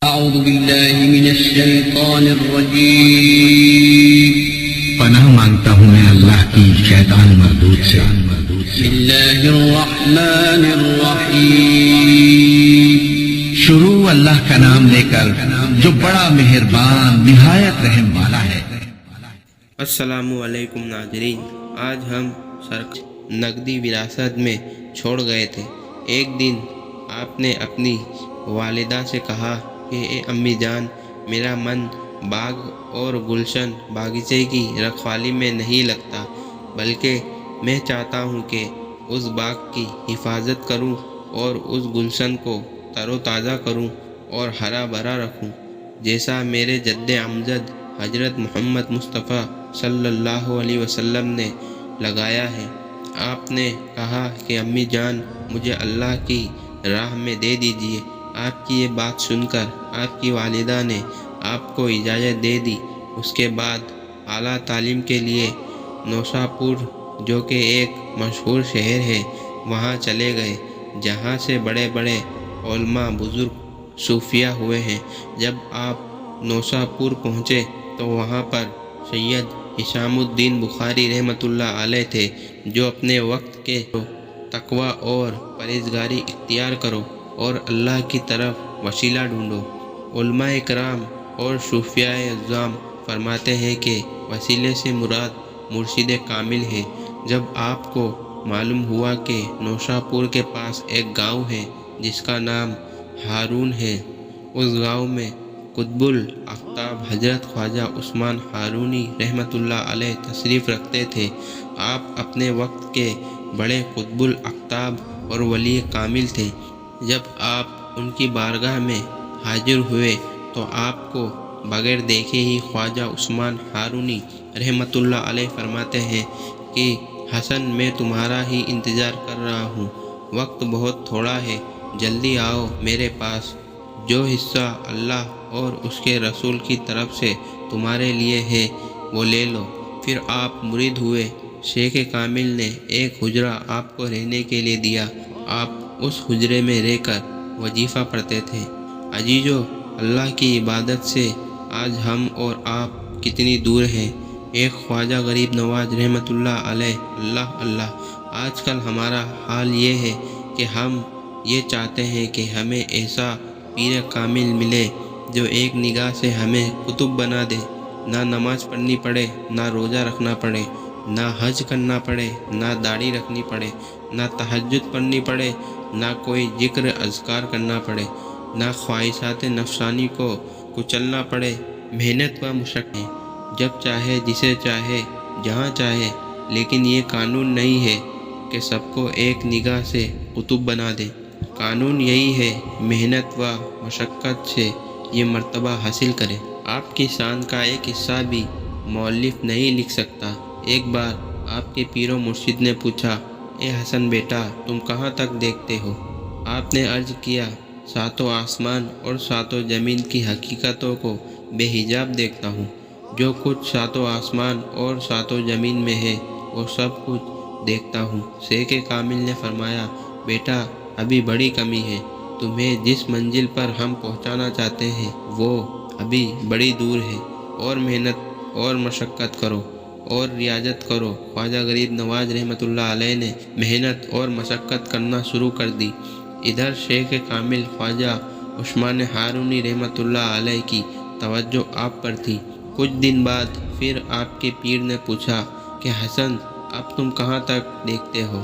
اعوذ باللہ من الشیطان الرجیم۔ پناہ مانگتا ہوں میں اللہ کی شیطان مردود سے۔ بسم اللہ الرحمن الرحیم۔ شروع اللہ کا نام لے کر جو بڑا مہربان نہایت رحم والا ہے۔ السلام علیکم ناظرین، آج ہم نقدی وراثت میں چھوڑ گئے تھے۔ ایک دن آپ نے اپنی والدہ سے کہا کہ اے امی جان، میرا من باغ اور گلشن باغیچے کی رکھوالی میں نہیں لگتا، بلکہ میں چاہتا ہوں کہ اس باغ کی حفاظت کروں اور اس گلشن کو تر و تازہ کروں اور ہرا بھرا رکھوں، جیسا میرے جد امجد حضرت محمد مصطفیٰ صلی اللہ علیہ وسلم نے لگایا ہے۔ آپ نے کہا کہ امی جان، مجھے اللہ کی راہ میں دے دیجیے۔ آپ کی یہ بات سن کر آپ کی والدہ نے آپ کو اجازت دے دی۔ اس کے بعد اعلیٰ تعلیم کے لیے نوشا پور، جو کہ ایک مشہور شہر ہے، وہاں چلے گئے، جہاں سے بڑے بڑے علماء، بزرگ صوفیہ ہوئے ہیں۔ جب آپ نوشا پور پہنچے تو وہاں پر سید ہشام الدین بخاری رحمۃ اللہ علیہ تھے، جو اپنے وقت کے تقوی اور پرہیزگاری اختیار کرو اور اللہ کی طرف وسیلہ ڈھونڈو۔ علماء کرام اور صوفیاء اعظام فرماتے ہیں کہ وسیلے سے مراد مرشد کامل ہے۔ جب آپ کو معلوم ہوا کہ نوشا پور کے پاس ایک گاؤں ہے جس کا نام ہارون ہے، اس گاؤں میں قطب الافطاب حضرت خواجہ عثمان ہارونی رحمۃ اللہ علیہ تشریف رکھتے تھے۔ آپ اپنے وقت کے بڑے قطب الافطاب اور ولی کامل تھے۔ جب آپ ان کی بارگاہ میں حاضر ہوئے تو آپ کو بغیر دیکھے ہی خواجہ عثمان ہارونی رحمۃ اللہ علیہ فرماتے ہیں کہ حسن، میں تمہارا ہی انتظار کر رہا ہوں، وقت بہت تھوڑا ہے، جلدی آؤ میرے پاس، جو حصہ اللہ اور اس کے رسول کی طرف سے تمہارے لیے ہے وہ لے لو۔ پھر آپ مرید ہوئے۔ شیخ کامل نے ایک حجرہ آپ کو رہنے کے لیے دیا۔ آپ اس حجرے میں رہ کر وظیفہ پڑھتے تھے۔ عزیزو، اللہ کی عبادت سے آج ہم اور آپ کتنی دور ہیں۔ ایک خواجہ غریب نواز رحمۃ اللہ علیہ، اللہ، آج کل ہمارا حال یہ ہے کہ ہم یہ چاہتے ہیں کہ ہمیں ایسا پیر کامل ملے جو ایک نگاہ سے ہمیں قطب بنا دے، نہ نماز پڑھنی پڑے، نہ روزہ رکھنا پڑے، نہ حج کرنا پڑے، نہ داڑھی رکھنی پڑے، نہ تہجد پڑھنی پڑے، نہ کوئی ذکر اذکار کرنا پڑے، نہ خواہشات نفسانی کو کچلنا پڑے۔ محنت و مشقت، جب چاہے، جسے چاہے، جہاں چاہے، لیکن یہ قانون نہیں ہے کہ سب کو ایک نگاہ سے قطب بنا دے۔ قانون یہی ہے محنت و مشقت سے یہ مرتبہ حاصل کرے۔ آپ کی شان کا ایک حصہ بھی مؤلف نہیں لکھ سکتا۔ ایک بار آپ کے پیر و مرشد نے پوچھا، اے حسن بیٹا، تم کہاں تک دیکھتے ہو؟ آپ نے عرض کیا، ساتوں آسمان اور ساتوں زمین کی حقیقتوں کو بے حجاب دیکھتا ہوں۔ جو کچھ ساتوں آسمان اور ساتوں زمین میں ہے وہ سب کچھ دیکھتا ہوں۔ شیخ کامل نے فرمایا، بیٹا، ابھی بڑی کمی ہے، تمہیں جس منزل پر ہم پہنچانا چاہتے ہیں وہ ابھی بڑی دور ہے، اور محنت اور مشقت کرو اور ریاضت کرو۔ خواجہ غریب نواز رحمۃ اللہ علیہ نے محنت اور مشقت کرنا شروع کر دی۔ ادھر شیخ کامل خواجہ عثمان ہارونی رحمۃ اللہ علیہ کی توجہ آپ پر تھی۔ کچھ دن بعد پھر آپ کے پیر نے پوچھا کہ حسن، اب تم کہاں تک دیکھتے ہو؟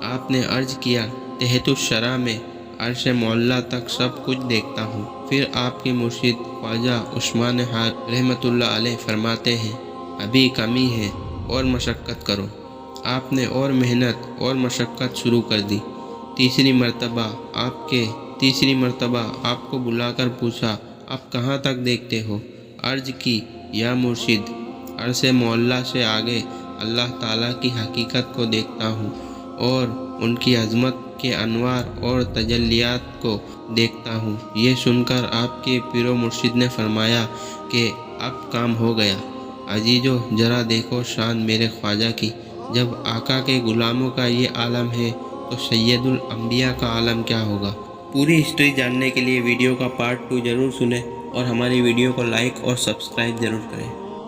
آپ نے عرض کیا، تحت الشرع میں عرش معلیٰ تک سب کچھ دیکھتا ہوں۔ پھر آپ کے مرشد خواجہ عثمان ہارونی رحمۃ اللہ علیہ فرماتے ہیں، ابھی کمی ہے اور مشقت کرو۔ آپ نے اور محنت اور مشقت شروع کر دی۔ تیسری مرتبہ آپ کو بلا کر پوچھا، اب کہاں تک دیکھتے ہو؟ عرض کی، یا مرشد، عرش معلیٰ سے آگے اللہ تعالیٰ کی حقیقت کو دیکھتا ہوں اور ان کی عظمت کے انوار اور تجلیات کو دیکھتا ہوں۔ یہ سن کر آپ کے پیر و مرشد نے فرمایا کہ اب کام ہو گیا۔ عزیزو، ذرا دیکھو شان میرے خواجہ کی۔ جب آقا کے غلاموں کا یہ عالم ہے تو سید الانبیاء کا عالم کیا ہوگا؟ پوری ہسٹری جاننے کے لیے ویڈیو کا پارٹ 2 ضرور سنیں اور ہماری ویڈیو کو لائک اور سبسکرائب ضرور کریں۔